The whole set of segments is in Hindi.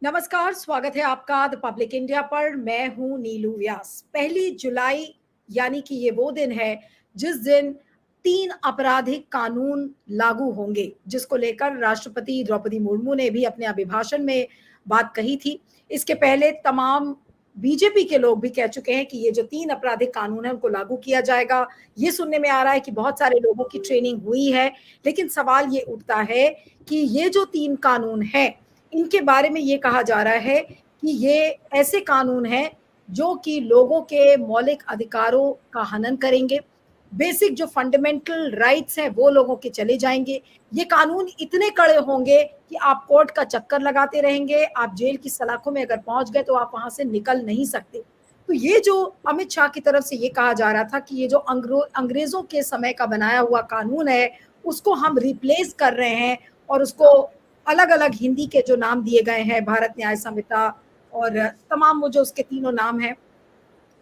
नमस्कार, स्वागत है आपका द पब्लिक इंडिया पर। मैं हूं नीलू व्यास। 1 जुलाई यानी कि ये वो दिन है जिस दिन 3 आपराधिक कानून लागू होंगे, जिसको लेकर राष्ट्रपति द्रौपदी मुर्मू ने भी अपने अभिभाषण में बात कही थी। इसके पहले तमाम बीजेपी के लोग भी कह चुके हैं कि ये जो 3 आपराधिक कानून है उनको लागू किया जाएगा। ये सुनने में आ रहा है कि बहुत सारे लोगों की ट्रेनिंग हुई है, लेकिन सवाल ये उठता है कि ये जो 3 कानून है इनके बारे में ये कहा जा रहा है कि ये ऐसे कानून हैं जो कि लोगों के मौलिक अधिकारों का हनन करेंगे। बेसिक जो फंडामेंटल राइट्स हैं वो लोगों के चले जाएंगे। ये कानून इतने कड़े होंगे कि आप कोर्ट का चक्कर लगाते रहेंगे, आप जेल की सलाखों में अगर पहुंच गए तो आप वहां से निकल नहीं सकते। तो ये जो अमित शाह की तरफ से ये कहा जा रहा था कि ये जो अंग्रेजों के समय का बनाया हुआ कानून है उसको हम रिप्लेस कर रहे हैं और उसको अलग अलग हिंदी के जो नाम दिए गए हैं, भारत न्याय संहिता और तमाम वो जो उसके तीनों नाम हैं,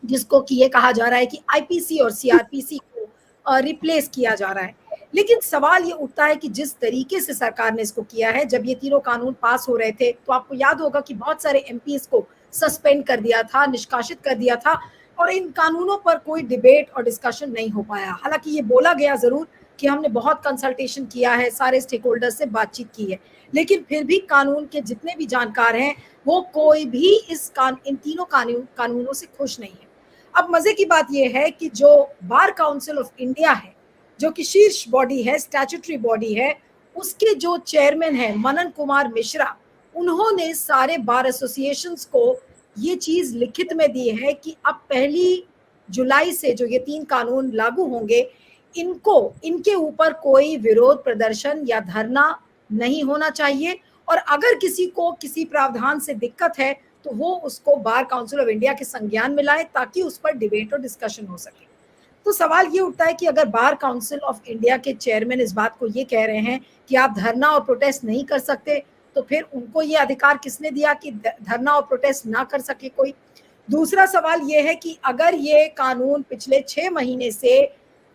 जिसको कि ये कहा जा रहा है कि आईपीसी और सीआरपीसी को रिप्लेस किया जा रहा है। लेकिन सवाल ये उठता है कि जिस तरीके से सरकार ने इसको किया है, जब ये तीनों कानून पास हो रहे थे तो आपको याद होगा कि बहुत सारे एमपीज को सस्पेंड कर दिया था, निष्कासित कर दिया था और इन कानूनों पर कोई डिबेट और डिस्कशन नहीं हो पाया। हालांकि ये बोला गया जरूर कि हमने बहुत कंसल्टेशन किया है, सारे स्टेक होल्डर्स से बातचीत की है, लेकिन फिर भी कानून के जितने भी जानकार हैं वो कोई भी इन तीनों कानूनों से खुश नहीं है। अब मजे की बात यह है कि जो बार काउंसिल ऑफ इंडिया है, जो कि शीर्ष बॉडी है, स्टैट्यूटरी बॉडी है, उसके जो चेयरमैन है मनन कुमार मिश्रा, उन्होंने सारे बार एसोसिएशंस को ये चीज लिखित में दी है कि अब 1 जुलाई से जो ये 3 कानून लागू होंगे, इनके ऊपर कोई विरोध प्रदर्शन या धरना नहीं होना चाहिए और अगर किसी को किसी प्रावधान से दिक्कत है तो वो उसको बार काउंसिल ऑफ इंडिया के संज्ञान में लाए ताकि उस पर डिबेट और डिस्कशन हो सके। तो सवाल ये उठता है कि अगर बार काउंसिल ऑफ इंडिया के चेयरमैन इस बात को ये कह रहे हैं कि आप धरना और प्रोटेस्ट नहीं कर सकते, तो फिर उनको ये अधिकार किसने दिया कि धरना और प्रोटेस्ट ना कर सके कोई। दूसरा सवाल ये है कि अगर ये कानून पिछले 6 महीने से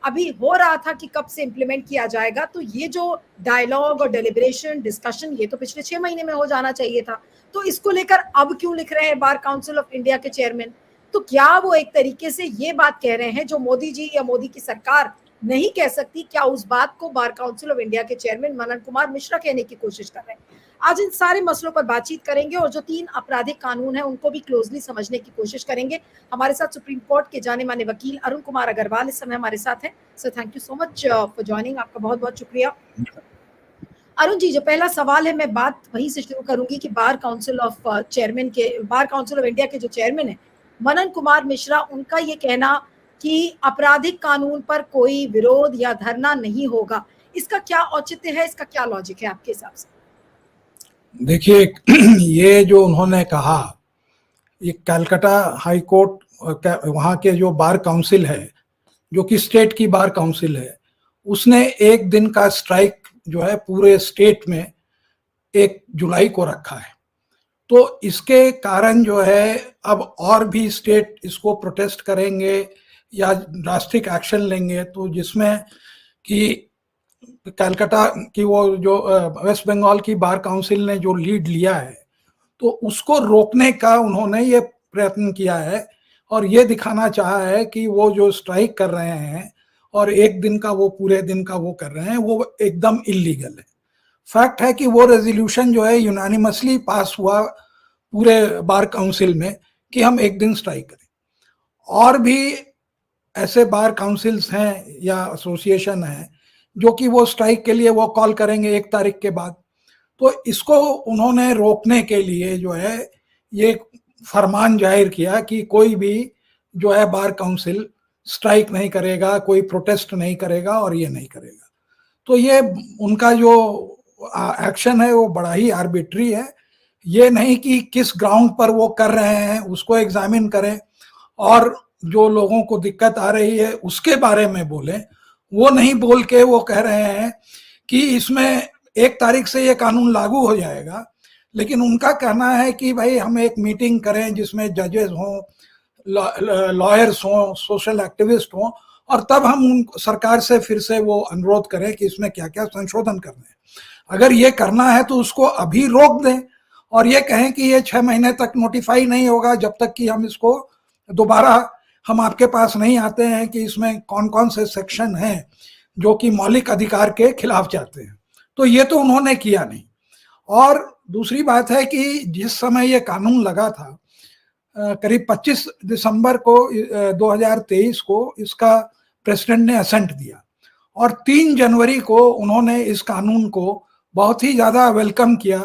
अभी हो रहा था कि कब से इम्प्लीमेंट किया जाएगा, तो ये जो डायलॉग और डेलिब्रेशन डिस्कशन ये तो पिछले 6 महीने में हो जाना चाहिए था। तो इसको लेकर अब क्यों लिख रहे हैं बार काउंसिल ऑफ इंडिया के चेयरमैन? तो क्या वो एक तरीके से ये बात कह रहे हैं जो मोदी जी या मोदी की सरकार नहीं कह सकती? क्या उस बात को बार काउंसिल ऑफ इंडिया के चेयरमैन मनन कुमार मिश्रा कहने की कोशिश कर रहे हैं? आज इन सारे मसलों पर बातचीत करेंगे और जो 3 आपराधिक कानून है उनको भी क्लोजली समझने की कोशिश करेंगे। हमारे साथ सुप्रीम कोर्ट के जाने माने वकील अरुण कुमार अग्रवाल इस समय हमारे साथ हैं। Sir, thank you so much for joining. आपका बहुत बहुत शुक्रिया। अरुण जी, जो पहला सवाल है मैं बात वहीं से शुरू करूंगी कि बार काउंसिल ऑफ इंडिया के जो चेयरमैन है मनन कुमार मिश्रा, उनका ये कहना कि आपराधिक कानून पर कोई विरोध या धरना नहीं होगा, इसका क्या औचित्य है, इसका क्या लॉजिक है आपके हिसाब से? देखिए, ये जो उन्होंने कहा, ये कलकत्ता हाई कोर्ट वहाँ के जो बार काउंसिल है, जो कि स्टेट की बार काउंसिल है, उसने एक दिन का स्ट्राइक जो है पूरे स्टेट में 1 जुलाई को रखा है। तो इसके कारण जो है अब और भी स्टेट इसको प्रोटेस्ट करेंगे या ड्रास्टिक एक्शन लेंगे, तो जिसमें कि कलकत्ता की वो जो वेस्ट बंगाल की बार काउंसिल ने जो लीड लिया है, तो उसको रोकने का उन्होंने ये प्रयत्न किया है और ये दिखाना चाहा है कि वो जो स्ट्राइक कर रहे हैं और एक दिन का वो पूरे दिन का वो कर रहे हैं, वो एकदम इलीगल है। फैक्ट है कि वो रेजोल्यूशन जो है यूनानिमसली पास हुआ पूरे बार काउंसिल में कि हम एक दिन स्ट्राइक करें। और भी ऐसे बार काउंसिल्स हैं या एसोसिएशन हैं जो कि वो स्ट्राइक के लिए वो कॉल करेंगे 1 तारीख के बाद। तो इसको उन्होंने रोकने के लिए जो है ये फरमान जाहिर किया कि कोई भी जो है बार काउंसिल स्ट्राइक नहीं करेगा, कोई प्रोटेस्ट नहीं करेगा और ये नहीं करेगा। तो ये उनका जो एक्शन है वो बड़ा ही आर्बिट्री है। ये नहीं कि किस ग्राउंड पर वो कर रहे हैं उसको एग्जामिन करें और जो लोगों को दिक्कत आ रही है उसके बारे में बोलें। वो नहीं बोल के वो कह रहे हैं कि इसमें 1 तारीख से ये कानून लागू हो जाएगा, लेकिन उनका कहना है कि भाई हम एक मीटिंग करें जिसमें जजेस हों, लॉयर्स हों, सोशल एक्टिविस्ट हों और तब हम सरकार से फिर से वो अनुरोध करें कि इसमें क्या क्या संशोधन करने हैं। अगर ये करना है तो उसको अभी रोक दें और ये कहें कि ये 6 महीने तक नोटिफाई नहीं होगा जब तक कि हम इसको दोबारा, हम आपके पास नहीं आते हैं कि इसमें कौन कौन से सेक्शन हैं जो कि मौलिक अधिकार के खिलाफ जाते हैं। तो ये तो उन्होंने किया नहीं। और दूसरी बात है कि जिस समय ये कानून लगा था, करीब 25 दिसंबर को 2023 को इसका प्रेसिडेंट ने असेंट दिया और 3 जनवरी को उन्होंने इस कानून को बहुत ही ज़्यादा वेलकम किया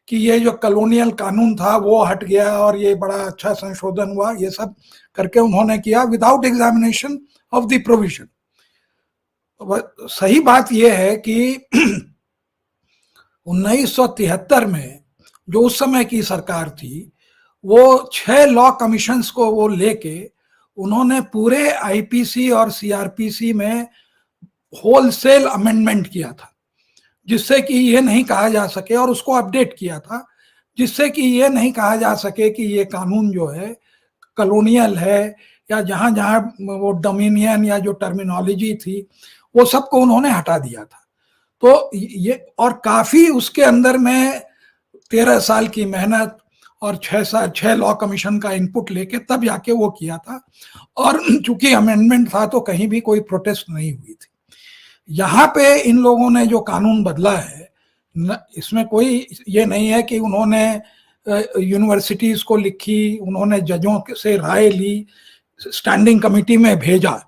कि ये जो कॉलोनियल कानून था वो हट गया और ये बड़ा अच्छा संशोधन हुआ, ये सब करके उन्होंने किया without examination of the provision. सही बात यह है कि 1973 में जो उस समय की सरकार थी, वो 6 लॉ कमीशंस को वो लेके उन्होंने पूरे आईपीसी और सीआरपीसी में होलसेल अमेंडमेंट किया था, जिससे कि ये नहीं कहा जा सके, और उसको अपडेट किया था जिससे कि ये नहीं कहा जा सके कि ये कानून जो है कॉलोनियल है, या जहां जहां वो डोमिनियन या जो टर्मिनोलॉजी थी वो सबको उन्होंने हटा दिया था। तो ये, और काफी उसके अंदर में 13 साल की मेहनत और 6 लॉ कमीशन का इनपुट लेके तब जाके वो किया था। और चूंकि अमेंडमेंट था तो कहीं भी कोई प्रोटेस्ट नहीं हुई थी। यहाँ पे इन लोगों ने जो कानून बदला है, इसमें कोई ये नहीं है कि उन्होंने यूनिवर्सिटीज को लिखी, उन्होंने जजों से राय ली, स्टैंडिंग कमेटी में भेजा,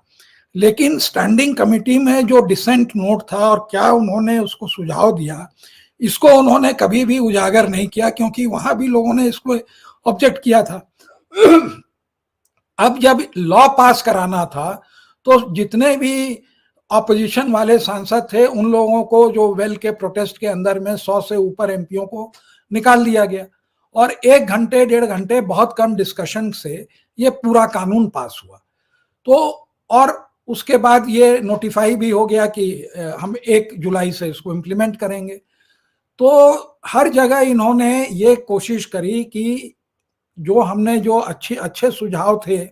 लेकिन स्टैंडिंग कमेटी में जो डिसेंट नोट था और क्या उन्होंने उसको सुझाव दिया, इसको उन्होंने कभी भी उजागर नहीं किया, क्योंकि वहां भी लोगों ने इसको ऑब्जेक्ट किया था। अब जब लॉ पास कराना था तो जितने भी ऑपोजिशन वाले सांसद थे उन लोगों को, जो वेल के प्रोटेस्ट के अंदर में 100 से ऊपर एमपीओ को निकाल दिया गया और 1 घंटे 1.5 घंटे बहुत कम डिस्कशन से ये पूरा कानून पास हुआ। तो और उसके बाद ये नोटिफाई भी हो गया कि हम 1 जुलाई से इसको इम्प्लीमेंट करेंगे। तो हर जगह इन्होंने ये कोशिश करी कि जो हमने जो अच्छे सुझाव थे,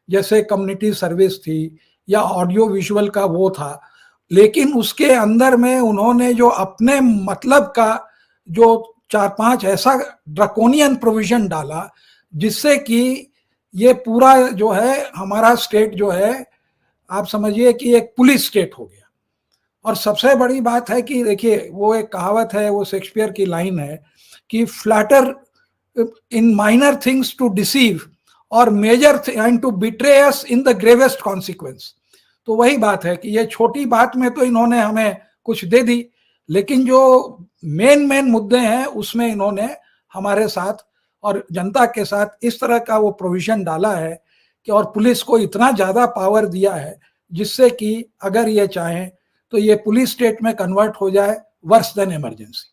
जैसे कम्युनिटी सर्विस थी या ऑडियो विजुअल का वो था, लेकिन उसके अंदर में उन्होंने जो अपने मतलब का जो 4-5 ऐसा ड्रकोनियन प्रोविजन डाला, जिससे कि ये पूरा जो है हमारा स्टेट जो है, आप समझिए कि एक पुलिस स्टेट हो गया। और सबसे बड़ी बात है कि देखिए, वो एक कहावत है, वो शेक्सपियर की लाइन है कि flatter in minor things to deceive और major and to betray us in the gravest consequence. तो वही बात है कि ये छोटी बात में तो इन्होंने हमें कुछ दे दी, लेकिन जो मेन मुद्दे हैं उसमें इन्होंने हमारे साथ और जनता के साथ इस तरह का वो प्रोविजन डाला है कि, और पुलिस को इतना ज्यादा पावर दिया है जिससे कि अगर ये चाहें तो ये पुलिस स्टेट में कन्वर्ट हो जाए, वर्स देन इमरजेंसी।